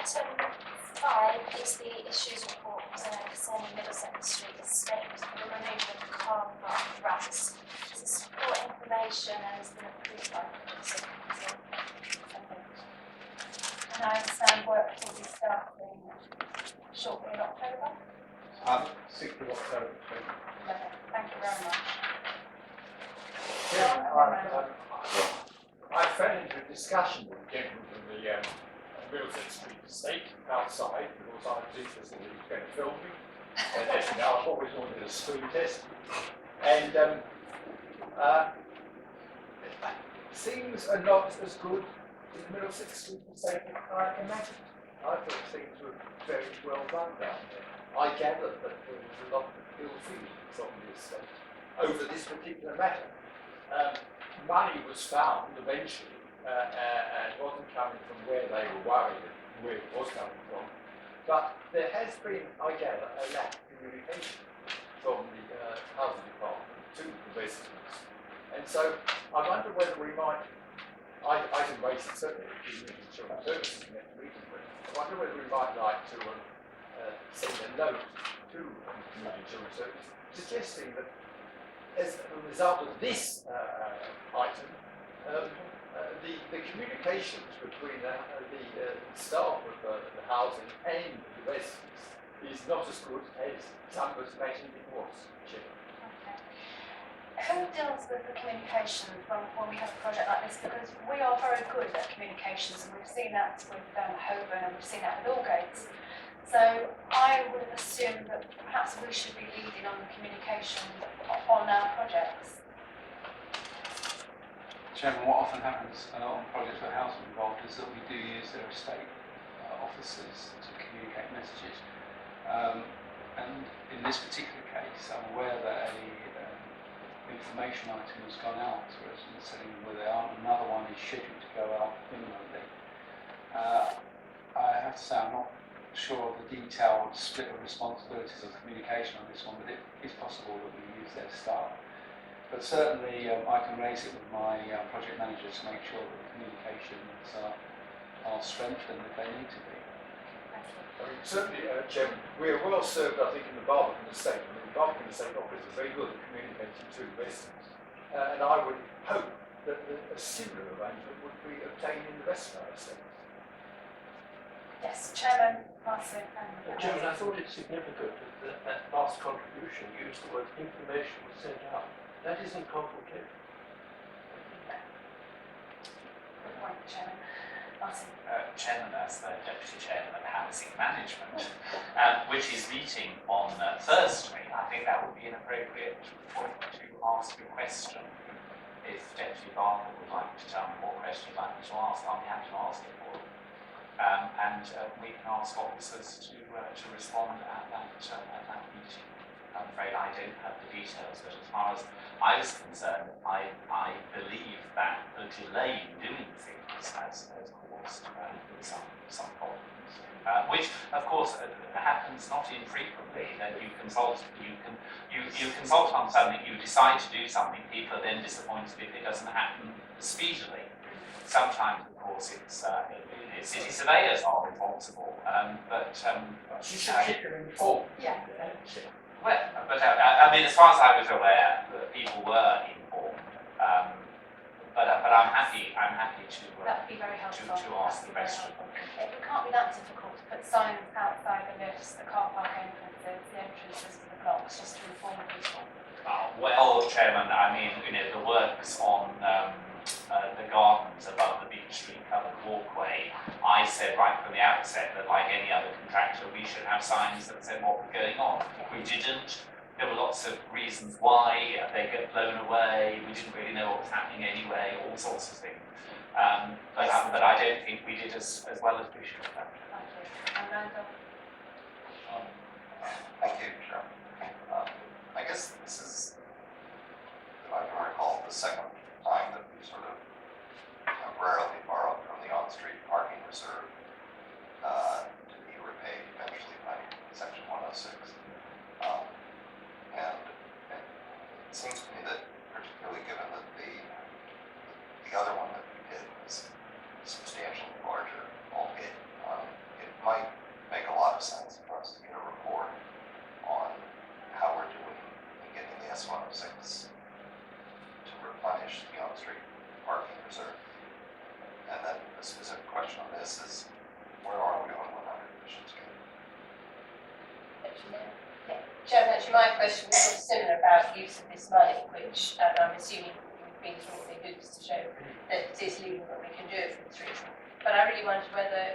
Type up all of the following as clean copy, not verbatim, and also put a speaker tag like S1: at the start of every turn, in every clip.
S1: Item 5 is the issues report concerning Middlesex Street estate for the removal of car park rats. This is for information and has been approved by the Council. And I understand work will be starting shortly in October.
S2: 6th of October.
S1: Lovely. Thank you very much.
S2: I fell into a discussion with the gentleman from the Middlesex Street estate outside because I was interested in he was going to film me. And as you know, I've always wanted a screen test. And things are not as good in the Middlesex Street estate as I imagined. I thought things were very well done down there. I gathered that there was a lot of ill feelings on the estate over this particular matter. Money was found eventually, and wasn't coming from where they were worried, where it was coming from. But there has been, I gather, a lack of communication from the housing department to the residents. And so I wonder whether we might, I can raise it certainly at the Children's Services next meeting, but I wonder whether we might like to send a note to Community Children's Services suggesting that as a result of this item, the communications between the staff of the housing and the residents is not as good as some of us imagined it was.
S1: Okay. Who deals with the communication when we have a project like this? Because we are very good at communications, and we've seen that with Holborn, and we've seen that with Allgates. So I would assume that perhaps we should be leading on the communication on our projects.
S3: Chairman, what often happens on projects where housing is involved is that we do use their estate officers to communicate messages. And in this particular case, I'm aware that a information item has gone out to residents telling them where they are, and another one is scheduled to go out imminently. I have to say I'm not sure of the detailed split of responsibilities of communication on this one, but it is possible that we use their staff. But certainly I can raise it with my project manager to make sure that the communications are strengthened if they need to be.
S2: I mean, certainly, Chairman, we are well served, I think, in the Barbican estate. I mean, the Barbican estate office is very good at communicating to residents. And I would hope that a similar arrangement would be obtained in the rest of our estate.
S1: Yes, Chairman, Martin.
S4: Chairman, I thought it significant that that last contribution used the word information was sent out. That isn't consultation.
S1: Good point, Chairman. Martin.
S5: Chairman, as the Deputy Chairman of Housing Management, which is meeting on Thursday, I think that would be an appropriate point to ask a question. If Deputy Barker would like to tell me what question you'd like me to ask, I'll be happy to ask it for him. And we can ask officers to respond at that meeting. I'm afraid I don't have the details, but as far as I was concerned, I believe that the delay in doing things has caused some problems, which of course happens not infrequently. That you consult on something, you decide to do something, people are then disappointed if it doesn't happen speedily. Sometimes, of course, it's city surveyors are responsible, but
S2: You should keep them informed.
S1: Yeah.
S5: well, but I mean, as far as I was aware, that people were informed. But I'm happy to
S1: That would be very helpful.
S5: to ask the question.
S1: It can't be that difficult to put signs outside the lifts, the car park entrances, the entrances to the blocks, just to inform people.
S5: Well, Chairman, I mean, the works on the gardens above the beech tree covered walkway, I said right from the outset that, like any other contractor, we should have signs that said what was going on. We didn't. There were lots of reasons why they get blown away. We didn't really know what was happening anyway. All sorts of things. But I don't think we did as well as we should have.
S1: Thank you. And Randall.
S6: Thank you, Chair. I guess this is, if I can recall, the second time that we sort of temporarily borrowed from the on-street parking reserve to be repaid eventually by Section 106. And it seems to me that, particularly given that the other one that we did was substantially larger, albeit sense for us to get a report on how we're doing in getting the S106 to replenish the on-street parking reserve. And then the specific question on this is, where are we on 100 emissions gate?
S7: Chairman, actually my question was sort of similar about use of this money, which I'm assuming would be sort of good to show that it is legal that we can do it for this reason. But I really wondered whether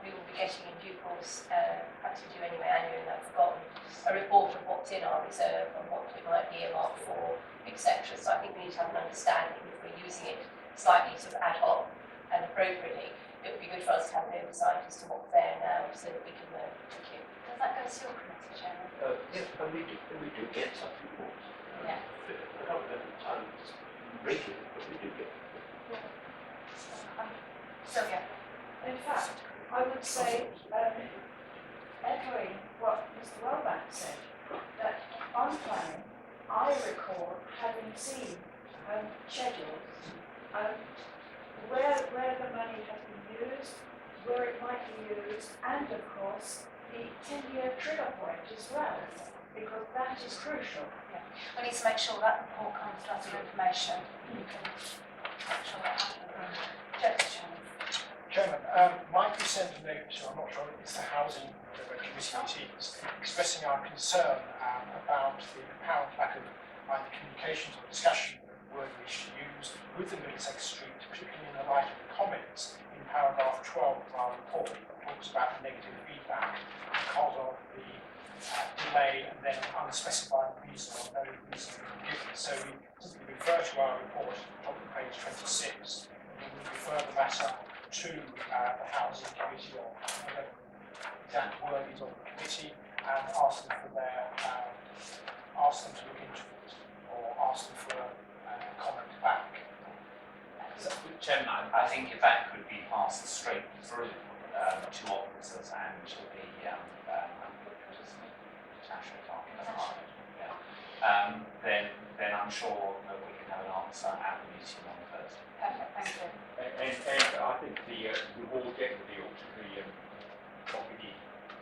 S7: we will be getting in due course, perhaps we do anyway annually, and I've forgotten, a report of what's in our reserve and what it might be earmarked for, etc. So I think we need to have an understanding if we're using it slightly sort of ad hoc and appropriately. It would be good for us to have an oversight as to what's there now so that we can learn. Thank you.
S1: Does that go to your committee, Chairman?
S4: Yes, and we do get such reports.
S1: Yeah.
S4: I don't know the time regularly, but we do get them.
S1: Sylvia?
S8: In fact, I would say, echoing what Mr. Wellback said, that on planning, I recall having seen schedules where the money has been used, where it might be used, and of course, the 10-year trigger point as well, because that is crucial.
S1: We need to make sure that report comes to us with information. You can make sure that happens. Chairman.
S9: Chairman, might we send a note to, I'm not sure it's the Housing Committee, it is, expressing our concern about the apparent lack of either communications or discussion of the word we should use with the Middlesex Street, particularly in the light of the comments in paragraph 12 of our report that talks about the negative feedback because of the delay and then unspecified reason or no reason given. So we simply refer to our report at the top of page 26 and we refer the matter to the Housing Committee or whatever the exact word is of the committee and ask them for their ask them to look into it or ask them for a comment back.
S5: Chairman, I think if that could be passed straight through to officers and to the National Parking Department, then I'm sure that we can have an answer at the meeting on Thursday.
S1: Perfect, thank you.
S10: And I think the reward equity ought to be copied in.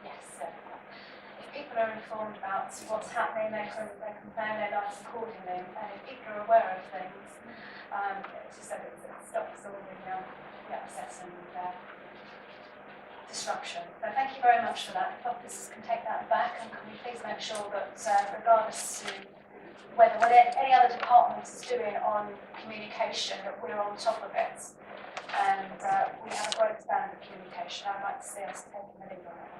S1: Yes, if people are informed about what's happening, they can plan their lives accordingly. And if people are aware of things, as you said, it stops all the upsets and disruption. So thank you very much for that. If officers can take that back, and can we please make sure that regardless to whether any other departments is doing on communication, that we're on top of it. And we have a great standard of communication. I'd like to see us taking the lead on it.